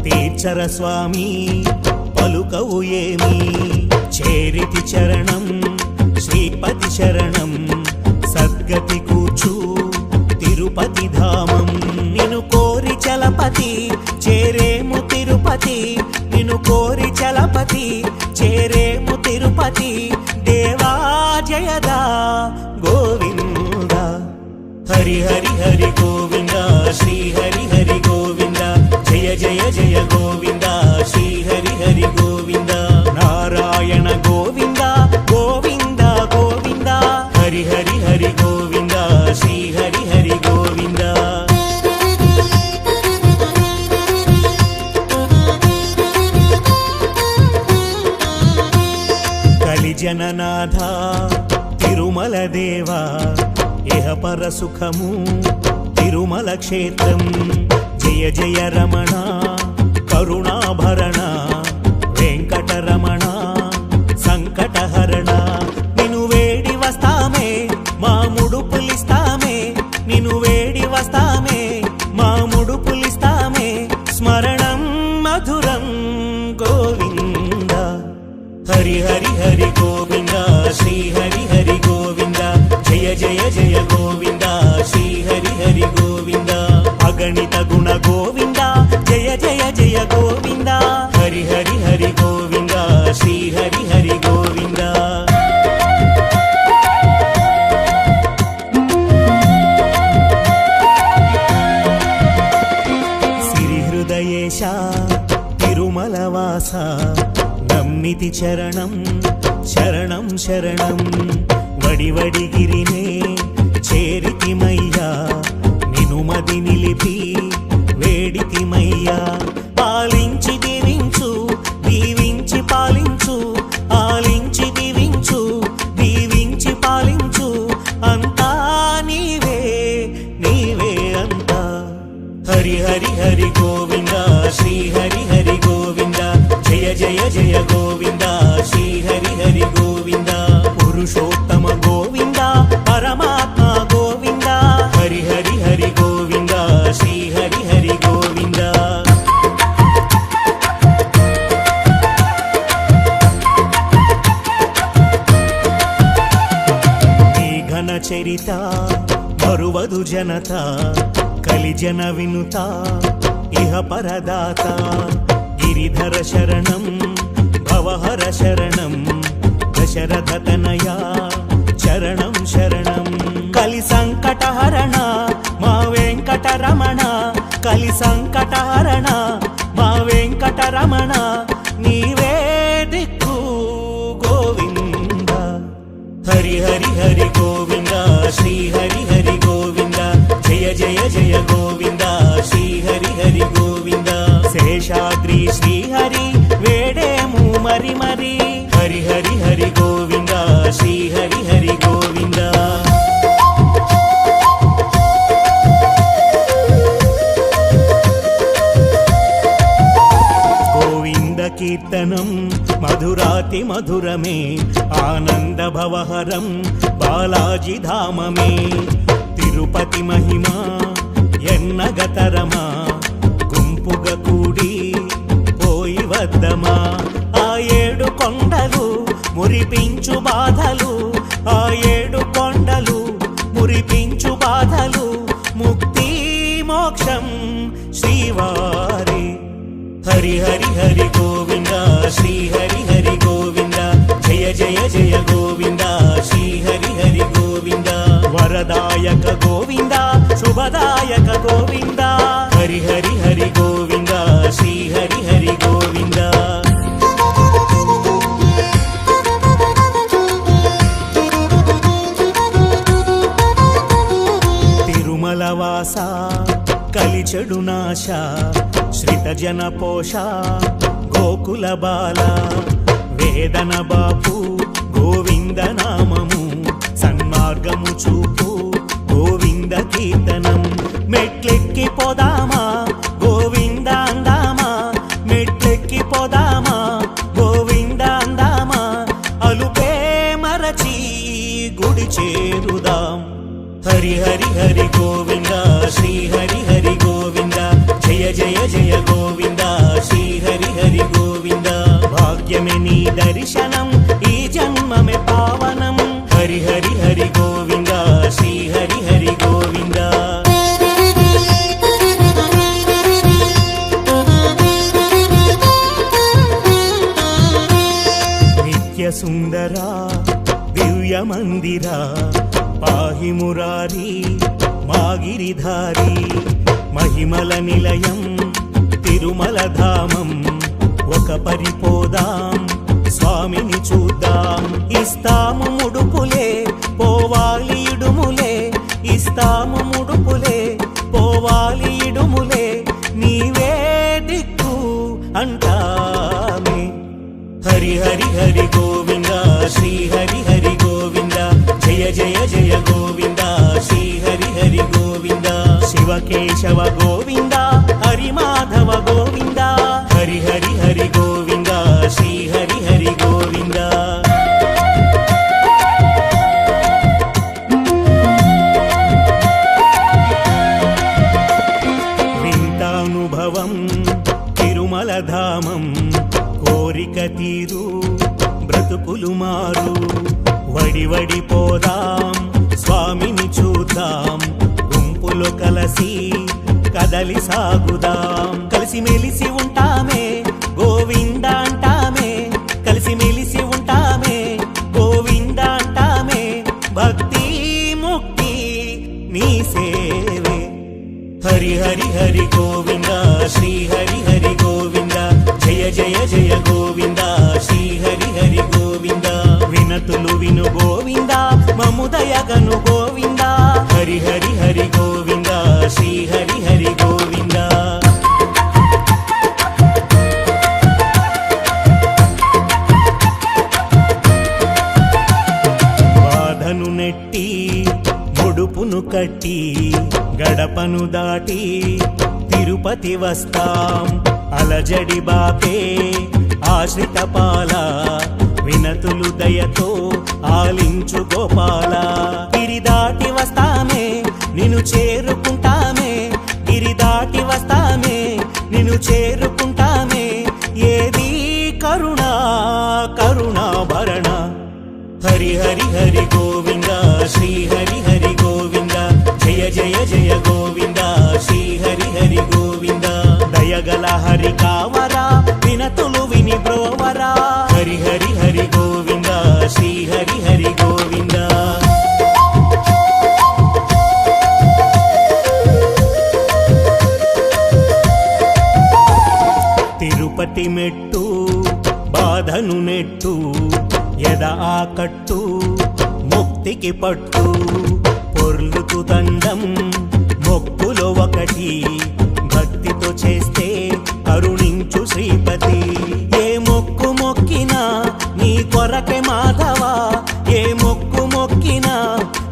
తీర్చర స్వామి పలుకవు ఏమి చేరితి చరణం శ్రీపతి శరణం సద్గతి కూర్చు తిరుపతి ధామం నిను కోరి చలపతి చేరేము తిరుపతి నిను కోరి చలపతి చేరేము తిరుపతి దేవా జయదా గోవింద హరి హరి హరి గోవింద శ్రీ హరి హరి గోవింద జయ జయ జయ గోవింద శ్రీ హరి హరి గోవింద నారాయణ గోవింద గోవింద గోవింద హరి హరి హరి గోవింద శ్రీ హరి హరి గోవింద కలిజననాథ తిరుమల దేవా ఇహ పర సుఖము తిరుమల క్షేత్రం జయ జయ రమణ కరుణాభరణ వెంకటరమణ సంకటహరణ నిను వేడి వస్తామే మా ముడుపులిస్తామే నిను వేడి వస్తామే మా ముడుపులిస్తామే స్మరణం మధురం గోవింద హరి హరి హరి గోవింద శ్రీ హరి హరి గోవింద జయ జయ జయ గోవింద శ్రీ హరి హరి గోవింద అగణిత గుణ గోవింద జయ జయ జయ గోవింద హరి హరి హరి గోవింద శ్రీ హరి హరి గోవింద సిరి హృదయేశ తిరుమల వాస నమ్మితి చరణం శరణం శరణం వడివడిగిరినే చేరితిమయ్యా నినుమది నిలిపి వేడితిమయ్యా పాలించి దీవించు దీవించి పాలించు ఆలించి దీవించు దీవించి పాలించు అంతా నీవే నీవే అంతా హరి హరి హరి గోవింద శ్రీ హరి హరి గోవింద జయ జయ జయ గోవింద శ్రీ హరి హరి గోవింద పురుషోత్తమ గోవింద పరమాత్మ గోవింద హరి హరి హరి గోవింద శ్రీ హరి హరి గోవింద ఈ ఘన చరిత మరువదు జనత కలిజన వినుత ఇహ పరదాత గిరిధర శరణం భవహర శరణం దశరథ తనయా శరణం శరణం కలి సంకటహరణ మా వెంకటరమణ కలి సంకటహరణ మా వెంకటరమణ నీవే దిక్కు గోవింద హరి హరి హరి గోవింద శ్రీ హరి హరి గోవింద జయ జయ జయ గోవింద శ్రీ హరి హరి గోవింద శేషాద్రి శ్రీహరి వేడేము మరి మరి హరి హరి హరి గోవింద శ్రీ హరి హరి గోవింద గోవింద కీర్తనం మధురాతి మధురమే ఆనంద భవహరం బాలాజీ ధామమే తిరుపతి మహిమా ఎన్నగతరమా గుంపుగ కూడి పోయి వద్దమా ఆ ఏడు కొండలు మురిపించు బాధలు ఆ ఏడు కొండలు మురిపించు బాధలు ముక్తి మోక్షం శ్రీవారి హరి హరి హరి గోవింద శ్రీ హరి హరి గోవింద జయ జయ జయ గోవింద శ్రీ హరి హరి గోవింద వరదాయక గోవింద శుభదాయక గోవింద హరి హరి హరి గోవింద శ్రీ హరి హరి గోవింద తిరుమలవాస కలిచెడు నాశ శ్రిత జన పోష గోకుల బాల వేదన బాపు గోవింద నామము సన్మార్గము చూపు గోవింద కీర్తనం మెట్లెక్కి పోదామా గోవింద అందామా మెట్లెక్కి పోదామా గోవింద అందామా అలుపే మరచి గుడి చేరుదాం హరి హరి హరి గోవింద శ్రీ హరి హరి గోవింద జయ జయ జయ గోవింద శ్రీ హరి హరి గోవింద భాగ్యమే నీ దర్శనం ఈ జన్మమే పావనం హరి హరి హరి గోవింద శ్రీ హరి హరి గోవింద నిత్య సుందర దివ్య మందిర పాహి మురారి మాగిరిధారి మహిమల నిలయం తిరుమల ధామం ఒక పరిపోదాం స్వామిని చూద్దాం ఇస్తాము ముడుపులే పోవాలి ఇడుములే ఇస్తాము ముడుపులే పోవాలి ఇడుములే నీవే దిక్కు అంటామే హరి హరి హరి గోవింద శ్రీ హరి హరి గోవింద జయ జయ జయ గోవింద శ్రీ హరి హరి గోవింద శివకేశవ గోవింద హరి మాధవ గోవింద హరి హరి హరి గోవింద శ్రీ హరి హరి గోవింద వింతానుభవం తిరుమల ధామం కోరిక తీరు బ్రతుకులు మారు వడి వడి పోదాం స్వామిని చూద్దాం గుంపులో కలసి కదలి సాగుదాం కలిసి మెలిసి ఉంటామే గోవింద అంటామే కలిసి మెలిసి ఉంటామే గోవింద అంటామే భక్తి ముక్తి నీ సేవే హరి హరి హరి గోవింద శ్రీ హరి హరి గోవింద జయ జయ జయ గోవింద శ్రీ హరి హరి గోవింద వినతులు విను గోవింద మముదయగను గోవింద హరి హరి హరి గోవింద శ్రీ హరి హరి గోవింద బాధను నెట్టి ముడుపును కట్టి గడపను దాటి తిరుపతి వస్తాం అలజడి బాపే ఆశ్రిత పాల వినతులు దయతో ఆలించు గోపాల గిరి దాటి వస్తామే నిన్ను చేరుకుంటామే గిరి దాటి వస్తామే నిన్ను చేరుకుంటామే ఏది కరుణా కరుణాభరణ హరి హరి హరి గోవింద శ్రీ హరి హరి గోవింద జయ జయ జయ గోవింద శ్రీ హరి హరి గోవింద దయగల హరి కావరా వినతులు విని బ్రోవరా హరి హరి హరి గోవింద శ్రీ హరి హరి గోవింద తిరుపతి మెట్టు బాధను నెట్టు ఎద ఆకట్టు ముక్తికి పట్టు పొర్లుతు దండం మొక్కులో ఒకటి భక్తితో చేస్తే కరుణించు శ్రీపతి ఏ మొక్కు మొక్కినా నీ కొరకే మాధవా ఏ మొక్కు మొక్కినా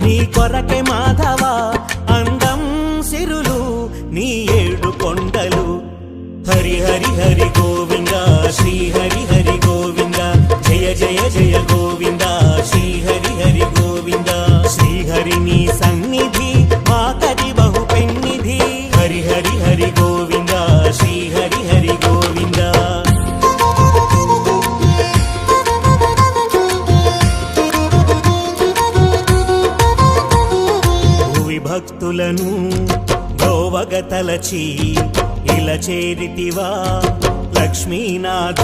నీ కొరకే మాధవా అందం సిరులు నీ ఏడు కొండలు హరి హరి హరి గోవింద శ్రీ హరి హరి గోవింద జయ జయ జయ గోవింద శ్రీ హరి హరి గోవింద శ్రీహరి నీ సన్నిధి మాకది బహు పెన్నిధి హరి హరి హరి గోవింద శ్రీ హరి హరి గోవింద భువి భక్తులను గోవగ తలచి ఇలా చేరితివా లక్ష్మీనాథ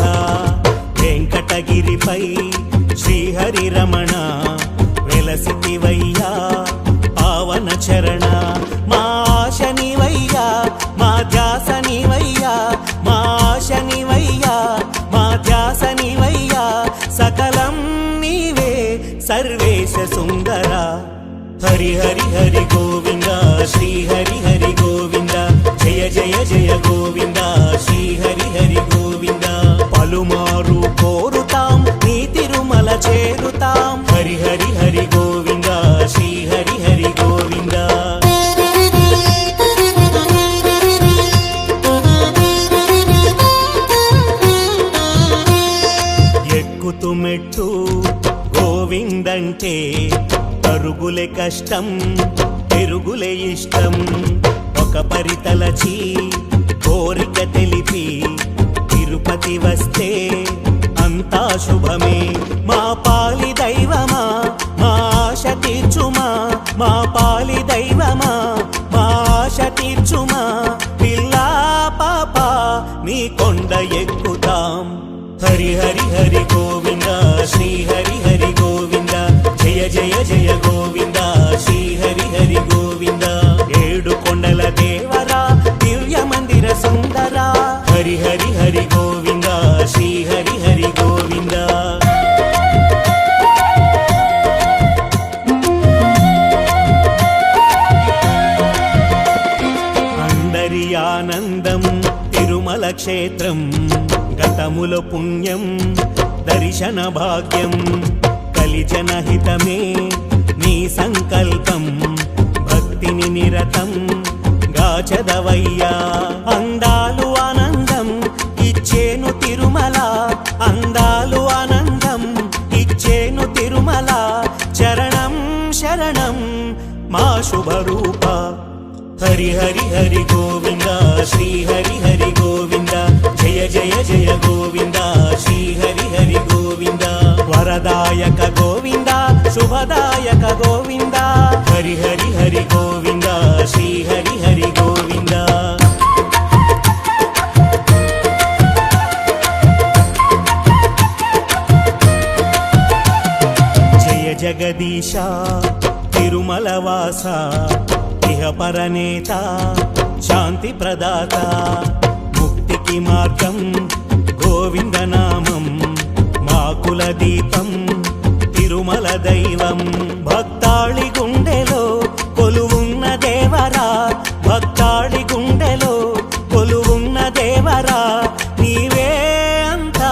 వెంకటగిరిపై శ్రీహరి రమణ వెలసితివయ్యా పావన చరణ మా ఆశ నీవయ్యా మా ధ్యాస నీవయ్యా మా ఆశ నీవయ్యా మా ధ్యాస నీవయ్యా సకలం నీవే సర్వేశ సుందర హరి హరి హరి గోవింద శ్రీ హరి హరి గోవింద జయ జయ జయ గోవింద శ్రీ హరి హరి గోవింద పలుమారు కోరుతాం నీ తిరుమల చేరుతాం హరి హరి హరి గోవింద శ్రీ హరి హరి గోవింద ఎక్కుతు మెట్టు గోవిందంటే పరుగులే కష్టం పెరుగులే ఇష్టం ఒక పరితలచి కోరిక తెలిపి తిరుపతి వస్తే అంతా శుభమే మా పాలి దైవమా మా ఆశ తీర్చుమా మా పాలి దైవమా మా ఆశ తీర్చుమా పిల్లా పాప నీ కొండ ఎక్కుతాం హరి హరి హరి గోవింద శ్రీ హరి హరి గోవింద జయ జయ జయ గోవింద శ్రీ హరి హరి గోవింద ఏడు కొండల దేవరా దివ్య మందిర సుందర హరి హరి హరి గోవింద శ్రీ హరి హరి గోవింద అందరి ఆనందం తిరుమల క్షేత్రం గతముల పుణ్యం దర్శన భాగ్యం కలిజనహితమే నీ సంకల్పం భక్తిని నిరతం గాచదవయ్యా అందాలు ఆనందం ఇచ్చేను తిరుమల అందాలు ఆనందం ఇచ్చేను తిరుమల చరణం శరణం మా శుభరూప హరి హరి హరి గోవింద శ్రీ హరి హరి గోవింద జయ జయ జయ గోవింద శ్రీ హరి హరి గోవింద వరదాయక గోవింద శుభదాయక గోవింద హరి హరి హరి గోవింద శ్రీ హరి హరి గోవింద జయ జగదీశ తిరుమల వాస ఇహ పరనేత శాంతి ప్రదాత ముక్తికి మార్గం గోవింద నామం మా కుల దీపం తిరుమల దైవం భక్తాళి గుండెలో కొలువున్న దేవరా భక్తాళి గుండెలో కొలువున్న దేవరా నీవే అంతా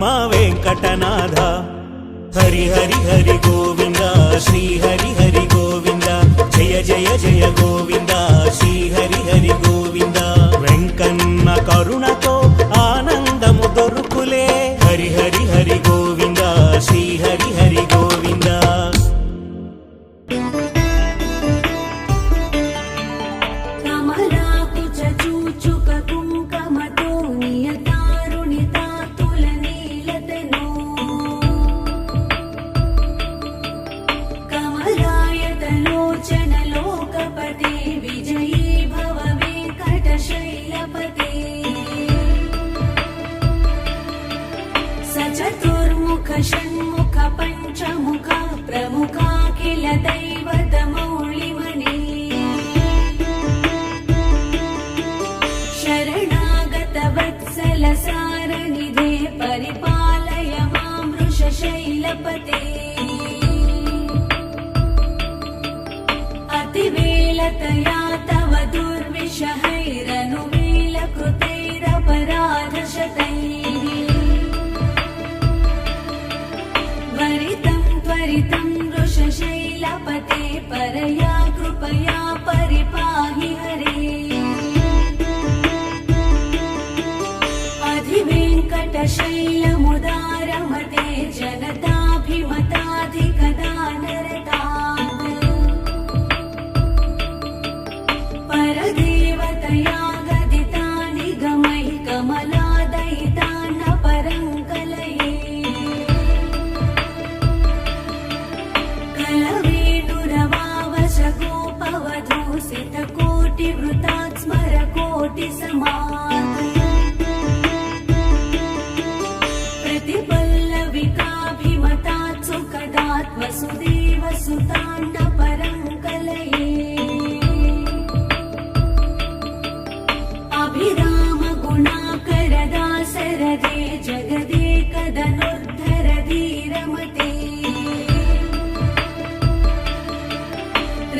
మా వెంకటనాథ హరి హరి హరి గోవింద శ్రీ హరి హరి గోవింద జయ జయ జయ గోవింద శ్రీ హరి హరి గోవింద వెంకన్న కరుణతో ఆనందము దొరుకులే హరి హరి హరి గోవింద శ్రీ హరి హరి గోవింద కమలాకు చూచుక కుంకమతో నియతారుణితా తులనీలతనో కమలాయతలోచన లోకపతే విజయీ భవ వెంకటశైలపతే సచతుర్ముఖ షణ్ముఖ పంచముఖ ప్రముఖ కిల దైవత మౌళిమణి శరణాగత వత్సల సారనిధే పరిపాలయ మాం వృషశైలపతే అతివేలతయా తవ దుర్విషహైరనువేల కృతైరపరాధశతైః వరితం త్వరితం వృషశైలపతే పరయా కృపయా పరిపాహి హరే అధివేంకటశైలముదారమతే జనతాభిమతాధికదానరతాత్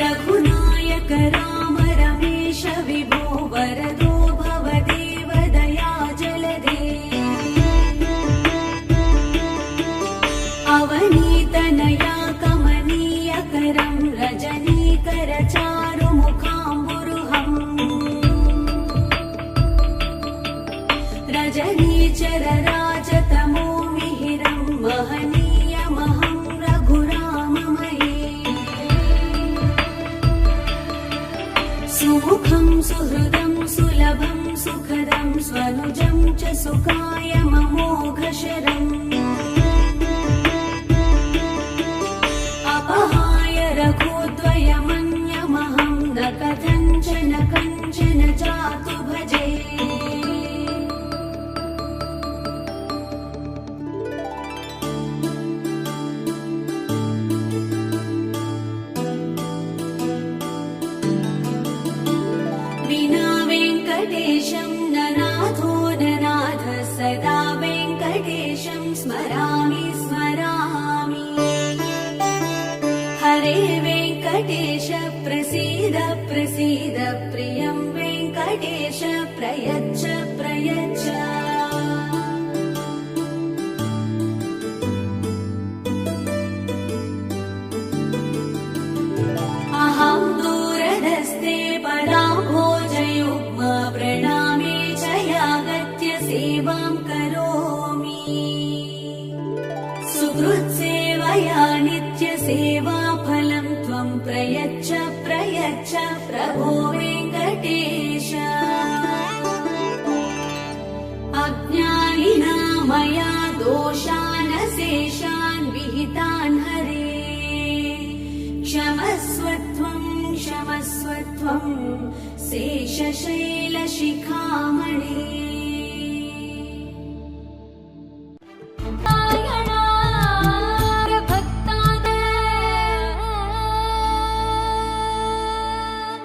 रघुनायक राम रमेश विभो वरदो भव देव दया जलदे अवनीतनया कमनीयकरं रजनीकर चारुमुखाम्बुरुहम् रजनीचर राजतमो मिहिरं महनीयमहं रघुराममये सुमुखं सुहृदं सुलभं सुखदं स्वनुजं च सुखायममोघशरम् अपहाय रघुद्वयमन्यमहं न कथञ्चन कञ्चन जातु भजे विना वेङ्कटेशं ननाथो ननाथ सदा वेङ्कटेशं स्मरामि स्मरामि हरे वेङ्कटेश प्रसीद प्रसीद प्रियं वेङ्कटेश प्रयच्छ प्रयच्छ अहं दूरधस्ते पदाम्भोजयुग्म प्रणामे च यागत्य सेवां करोमि सुहृत्सेवया नित्यसेवाफलं त्वं प्रयच्छ प्रयच्छ प्रभो वेङ्कटेश अज्ञानिना मया दोषानशेषान् विहितान् हरे क्षमस्वत्वं क्षमस्वत्वं शेषशैलशिखामणे